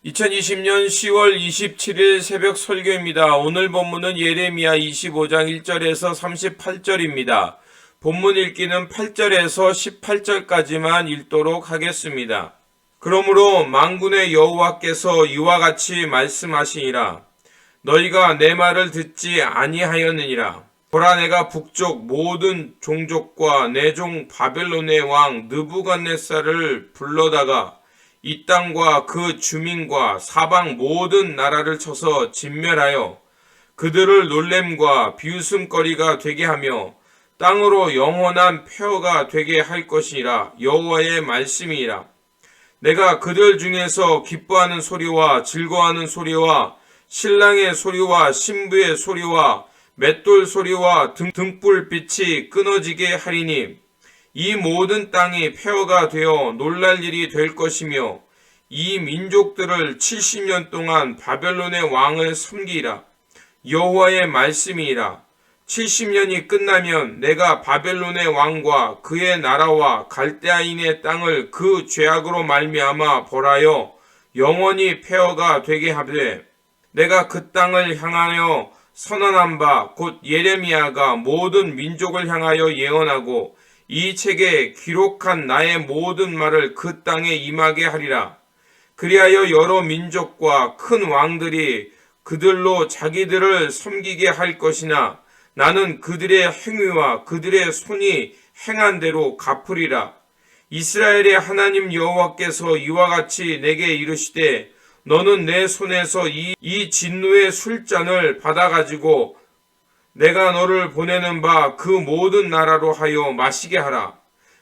2020년 10월 27일 새벽 설교입니다. 오늘 본문은 예레미야 25장 1절에서 38절입니다. 본문 읽기는 8절에서 18절까지만 읽도록 하겠습니다. 그러므로 만군의 여호와께서 이와 같이 말씀하시니라. 너희가 내 말을 듣지 아니하였느니라. 보라, 내가 북쪽 모든 종족과 내 종 바벨론의 왕 느부갓네살을 불러다가 이 땅과 그 주민과 사방 모든 나라를 쳐서 진멸하여 그들을 놀램과 비웃음거리가 되게 하며 땅으로 영원한 폐허가 되게 할 것이라. 여호와의 말씀이라. 내가 그들 중에서 기뻐하는 소리와 즐거워하는 소리와 신랑의 소리와 신부의 소리와 맷돌 소리와 등불빛이 끊어지게 하리니 이 모든 땅이 폐허가 되어 놀랄 일이 될 것이며 이 민족들을 70년 동안 바벨론의 왕을 섬기라. 여호와의 말씀이라. 70년이 끝나면 내가 바벨론의 왕과 그의 나라와 갈대아인의 땅을 그 죄악으로 말미암아 벌하여 영원히 폐허가 되게 하되 내가 그 땅을 향하여 선언한 바 곧 예레미야가 모든 민족을 향하여 예언하고 이 책에 기록한 나의 모든 말을 그 땅에 임하게 하리라. 그리하여 여러 민족과 큰 왕들이 그들로 자기들을 섬기게 할 것이나 나는 그들의 행위와 그들의 손이 행한 대로 갚으리라. 이스라엘의 하나님 여호와께서 이와 같이 내게 이르시되 너는 내 손에서 이 진노의 술잔을 받아가지고 내가 너를 보내는 바 그 모든 나라로 하여 마시게 하라.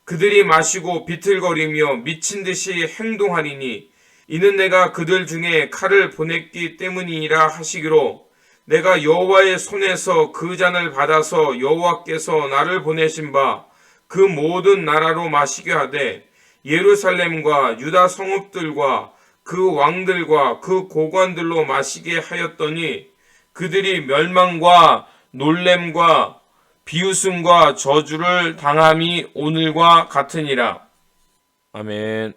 그들이 마시고 비틀거리며 미친 듯이 행동하리니 이는 내가 그들 중에 칼을 보냈기 때문이니라 하시기로 내가 여호와의 손에서 그 잔을 받아서 여호와께서 나를 보내신 바 그 모든 나라로 마시게 하되 예루살렘과 유다 성읍들과 그 왕들과 그 고관들로 마시게 하였더니 그들이 멸망과 놀램과 비웃음과 저주를 당함이 오늘과 같으니라. 아멘.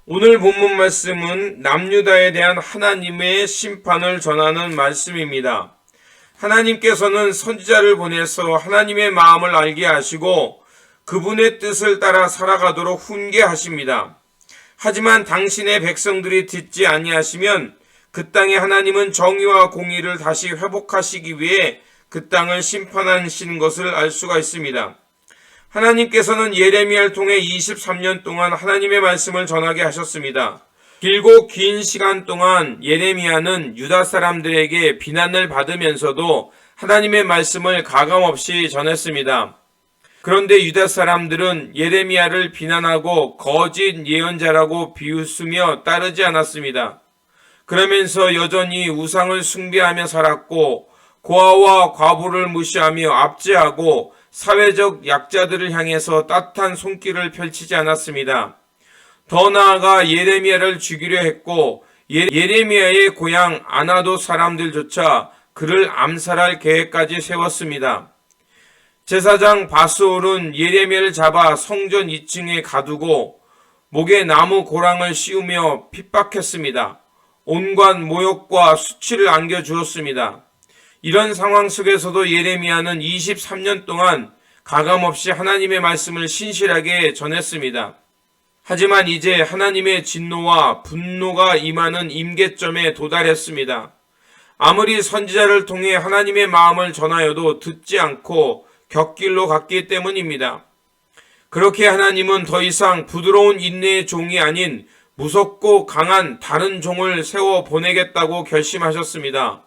오늘 본문 말씀은 남유다에 대한 하나님의 심판을 전하는 말씀입니다. 하나님께서는 선지자를 보내서 하나님의 마음을 알게 하시고 그분의 뜻을 따라 살아가도록 훈계하십니다. 하지만 당신의 백성들이 듣지 아니하시면 그 땅에 하나님은 정의와 공의를 다시 회복하시기 위해 그 땅을 심판하시는 것을 알 수가 있습니다. 하나님께서는 예레미야를 통해 23년 동안 하나님의 말씀을 전하게 하셨습니다. 길고 긴 시간 동안 예레미야는 유다 사람들에게 비난을 받으면서도 하나님의 말씀을 가감없이 전했습니다. 그런데 유다 사람들은 예레미야를 비난하고 거짓 예언자라고 비웃으며 따르지 않았습니다. 그러면서 여전히 우상을 숭배하며 살았고 고아와 과부를 무시하며 압제하고 사회적 약자들을 향해서 따뜻한 손길을 펼치지 않았습니다. 더 나아가 예레미야를 죽이려 했고 예레미야의 고향 아나도 사람들조차 그를 암살할 계획까지 세웠습니다. 제사장 바스올은 예레미야를 잡아 성전 2층에 가두고 목에 나무 고랑을 씌우며 핍박했습니다. 온갖 모욕과 수치를 안겨주었습니다. 이런 상황 속에서도 예레미야는 23년 동안 가감없이 하나님의 말씀을 신실하게 전했습니다. 하지만 이제 하나님의 진노와 분노가 임하는 임계점에 도달했습니다. 아무리 선지자를 통해 하나님의 마음을 전하여도 듣지 않고 곁길로 갔기 때문입니다. 그렇게 하나님은 더 이상 부드러운 인내의 종이 아닌 무섭고 강한 다른 종을 세워 보내겠다고 결심하셨습니다.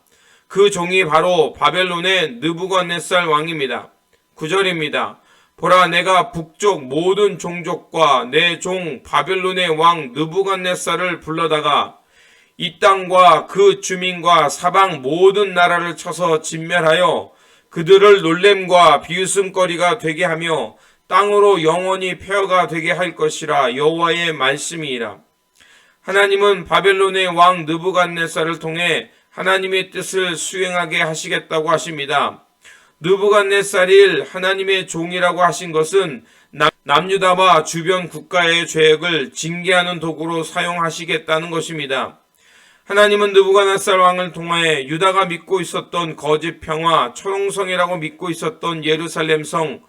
그 종이 바로 바벨론의 느부갓네살 왕입니다. 9절입니다. 보라, 내가 북쪽 모든 종족과 내 종 바벨론의 왕 느부갓네살을 불러다가 이 땅과 그 주민과 사방 모든 나라를 쳐서 진멸하여 그들을 놀램과 비웃음거리가 되게 하며 땅으로 영원히 폐허가 되게 할 것이라. 여호와의 말씀이라. 하나님은 바벨론의 왕 느부갓네살을 통해 하나님의 뜻을 수행하게 하시겠다고 하십니다. 느부갓네살이 하나님의 종이라고 하신 것은 남유다와 주변 국가의 죄악을 징계하는 도구로 사용하시겠다는 것입니다. 하나님은 느부갓네살 왕을 통하여 유다가 믿고 있었던 거짓 평화, 초롱성이라고 믿고 있었던 예루살렘 성,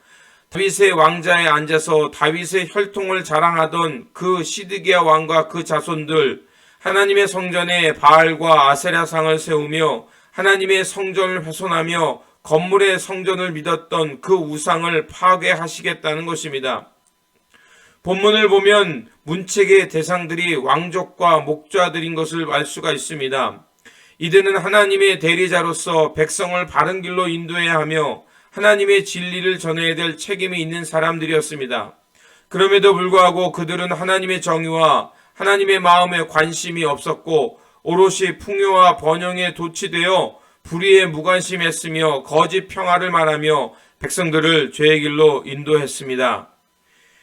다윗의 왕자에 앉아서 다윗의 혈통을 자랑하던 그 시드기야 왕과 그 자손들, 하나님의 성전에 바알과 아세라상을 세우며 하나님의 성전을 훼손하며 건물의 성전을 믿었던 그 우상을 파괴하시겠다는 것입니다. 본문을 보면 문책의 대상들이 왕족과 목자들인 것을 알 수가 있습니다. 이들은 하나님의 대리자로서 백성을 바른 길로 인도해야 하며 하나님의 진리를 전해야 될 책임이 있는 사람들이었습니다. 그럼에도 불구하고 그들은 하나님의 정의와 하나님의 마음에 관심이 없었고 오롯이 풍요와 번영에 도취되어 불의에 무관심했으며 거짓 평화를 말하며 백성들을 죄의 길로 인도했습니다.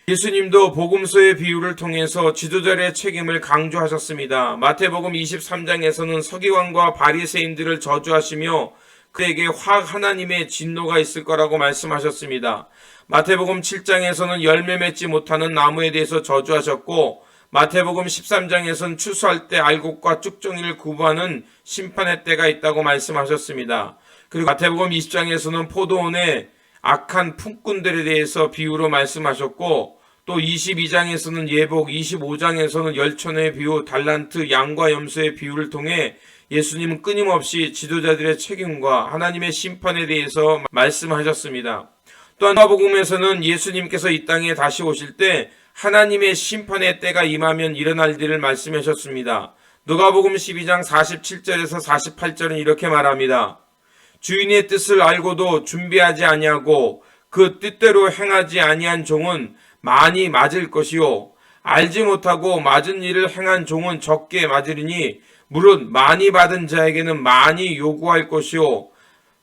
예수님도 복음서의 비유를 통해서 지도자의 책임을 강조하셨습니다. 마태복음 23장에서는 서기관과 바리새인들을 저주하시며 그에게 하나님의 진노가 있을 거라고 말씀하셨습니다. 마태복음 7장에서는 열매 맺지 못하는 나무에 대해서 저주하셨고 마태복음 13장에서는 추수할 때 알곡과 쭉정이를 구분하는 심판의 때가 있다고 말씀하셨습니다. 그리고 마태복음 20장에서는 포도원의 악한 품꾼들에 대해서 비유로 말씀하셨고 또 22장에서는 예복, 25장에서는 열천의 비유, 달란트, 양과 염소의 비유를 통해 예수님은 끊임없이 지도자들의 책임과 하나님의 심판에 대해서 말씀하셨습니다. 또한 누가복음에서는 예수님께서 이 땅에 다시 오실 때 하나님의 심판의 때가 임하면 일어날 일을 말씀하셨습니다. 누가복음 12장 47절에서 48절은 이렇게 말합니다. 주인의 뜻을 알고도 준비하지 아니하고 그 뜻대로 행하지 아니한 종은 많이 맞을 것이요 알지 못하고 맞은 일을 행한 종은 적게 맞으리니 무릇 많이 받은 자에게는 많이 요구할 것이요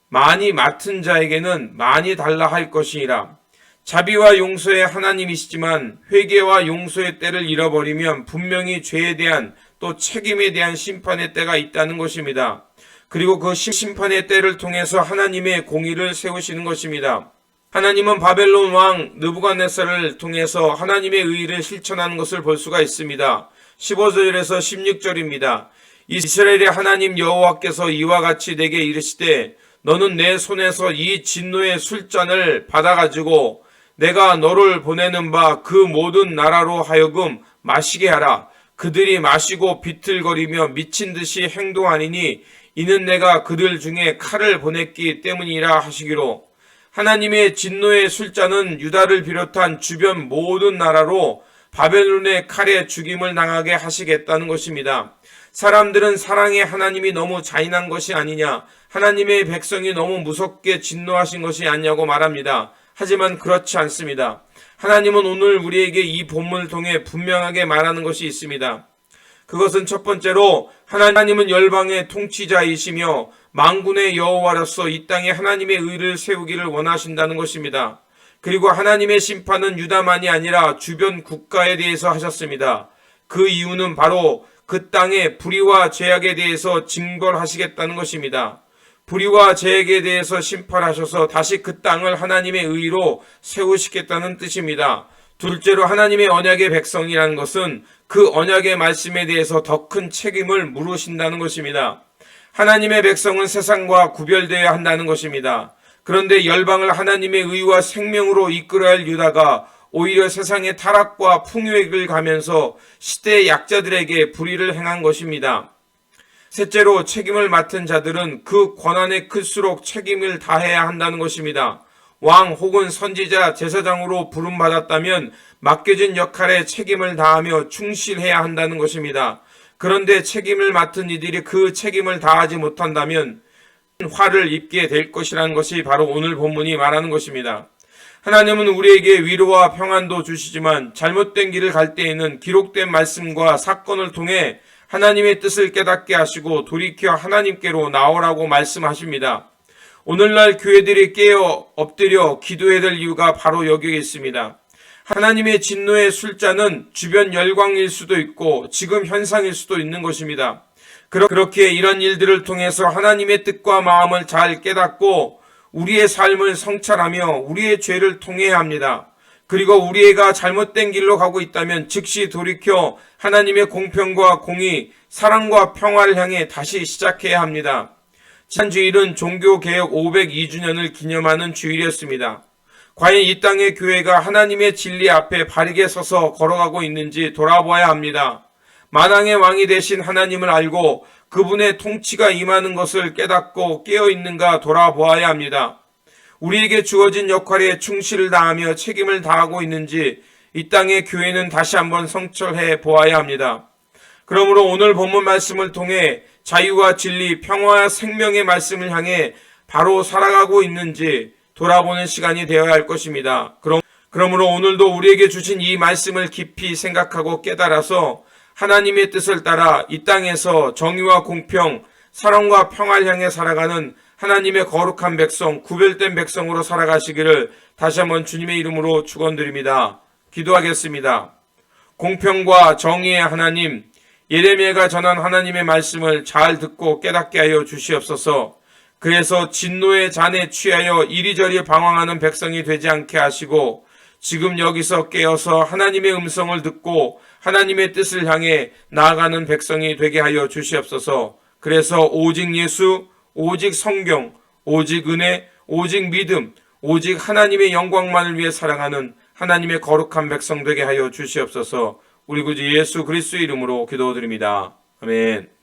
많이 맡은 자에게는 많이 달라 할 것이니라. 자비와 용서의 하나님이시지만 회개와 용서의 때를 잃어버리면 분명히 죄에 대한 또 책임에 대한 심판의 때가 있다는 것입니다. 그리고 그 심판의 때를 통해서 하나님의 공의를 세우시는 것입니다. 하나님은 바벨론 왕 느부갓네살을 통해서 하나님의 의의를 실천하는 것을 볼 수가 있습니다. 15절에서 16절입니다. 이스라엘의 하나님 여호와께서 이와 같이 내게 이르시되 너는 내 손에서 이 진노의 술잔을 받아가지고 내가 너를 보내는 바 그 모든 나라로 하여금 마시게 하라. 그들이 마시고 비틀거리며 미친 듯이 행동하니니 이는 내가 그들 중에 칼을 보냈기 때문이라 하시기로. 하나님의 진노의 술잔은 유다를 비롯한 주변 모든 나라로 바벨론의 칼에 죽임을 당하게 하시겠다는 것입니다. 사람들은 사랑의 하나님이 너무 잔인한 것이 아니냐, 하나님의 백성이 너무 무섭게 진노하신 것이 아니냐고 말합니다. 하지만 그렇지 않습니다. 하나님은 오늘 우리에게 이 본문을 통해 분명하게 말하는 것이 있습니다. 그것은 첫 번째로 하나님은 열방의 통치자이시며 만군의 여호와로서 이 땅에 하나님의 의를 세우기를 원하신다는 것입니다. 그리고 하나님의 심판은 유다만이 아니라 주변 국가에 대해서 하셨습니다. 그 이유는 바로 그 땅의 불의와 죄악에 대해서 징벌하시겠다는 것입니다. 불의와 죄악에 대해서 심판하셔서 다시 그 땅을 하나님의 의로 세우시겠다는 뜻입니다. 둘째로 하나님의 언약의 백성이라는 것은 그 언약의 말씀에 대해서 더 큰 책임을 물으신다는 것입니다. 하나님의 백성은 세상과 구별되어야 한다는 것입니다. 그런데 열방을 하나님의 의와 생명으로 이끌어야 할 유다가 오히려 세상의 타락과 풍요액을 가면서 시대의 약자들에게 불의를 행한 것입니다. 셋째로 책임을 맡은 자들은 그 권한이 클수록 책임을 다해야 한다는 것입니다. 왕 혹은 선지자, 제사장으로 부름받았다면 맡겨진 역할에 책임을 다하며 충실해야 한다는 것입니다. 그런데 책임을 맡은 이들이 그 책임을 다하지 못한다면 화를 입게 될 것이라는 것이 바로 오늘 본문이 말하는 것입니다. 하나님은 우리에게 위로와 평안도 주시지만 잘못된 길을 갈 때에는 기록된 말씀과 사건을 통해 하나님의 뜻을 깨닫게 하시고 돌이켜 하나님께로 나오라고 말씀하십니다. 오늘날 교회들이 깨어 엎드려 기도해야 될 이유가 바로 여기에 있습니다. 하나님의 진노의 술잔은 주변 열광일 수도 있고 지금 현상일 수도 있는 것입니다. 그렇게 이런 일들을 통해서 하나님의 뜻과 마음을 잘 깨닫고 우리의 삶을 성찰하며 우리의 죄를 통해야 합니다. 그리고 우리가 잘못된 길로 가고 있다면 즉시 돌이켜 하나님의 공평과 공의, 사랑과 평화를 향해 다시 시작해야 합니다. 지난 주일은 종교개혁 502주년을 기념하는 주일이었습니다. 과연 이 땅의 교회가 하나님의 진리 앞에 바르게 서서 걸어가고 있는지 돌아보아야 합니다. 만왕의 왕이 되신 하나님을 알고 그분의 통치가 임하는 것을 깨닫고 깨어있는가 돌아보아야 합니다. 우리에게 주어진 역할에 충실을 다하며 책임을 다하고 있는지 이 땅의 교회는 다시 한번 성찰해 보아야 합니다. 그러므로 오늘 본문 말씀을 통해 자유와 진리, 평화와 생명의 말씀을 향해 바로 살아가고 있는지 돌아보는 시간이 되어야 할 것입니다. 그러므로 오늘도 우리에게 주신 이 말씀을 깊이 생각하고 깨달아서 하나님의 뜻을 따라 이 땅에서 정의와 공평, 사랑과 평화를 향해 살아가는 하나님의 거룩한 백성, 구별된 백성으로 살아가시기를 다시 한번 주님의 이름으로 축원드립니다. 기도하겠습니다. 공평과 정의의 하나님, 예레미야가 전한 하나님의 말씀을 잘 듣고 깨닫게 하여 주시옵소서. 그래서 진노의 잔에 취하여 이리저리 방황하는 백성이 되지 않게 하시고 지금 여기서 깨어서 하나님의 음성을 듣고 하나님의 뜻을 향해 나아가는 백성이 되게 하여 주시옵소서. 그래서 오직 예수, 오직 성경, 오직 은혜, 오직 믿음, 오직 하나님의 영광만을 위해 살아가는 하나님의 거룩한 백성 되게 하여 주시옵소서. 우리 구주 예수 그리스도의 이름으로 기도드립니다. 아멘.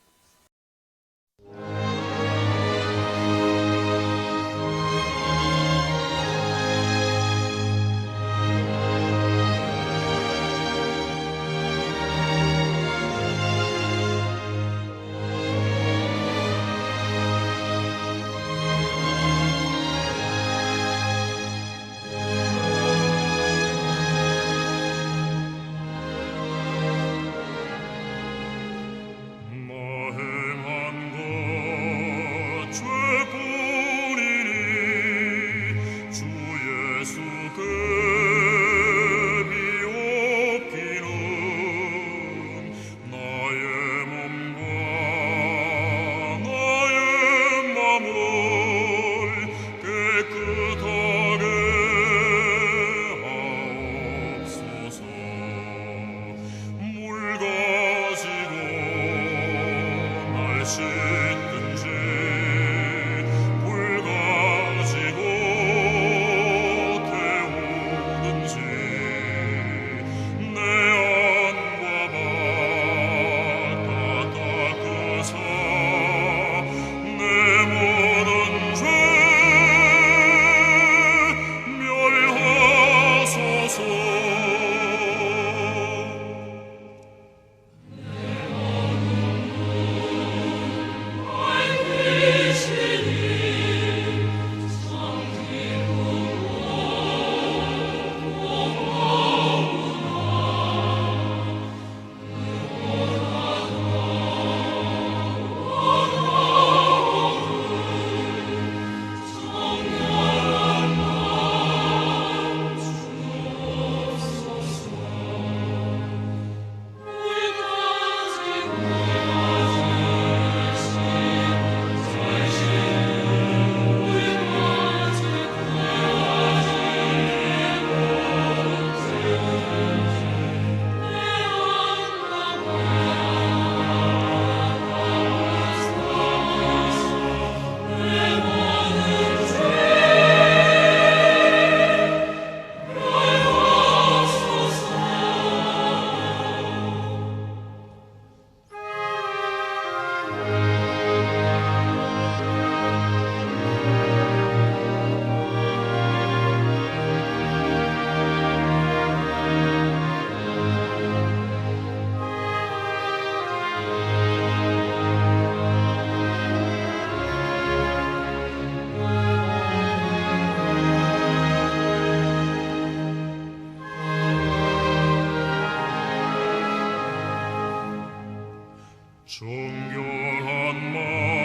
정결한 마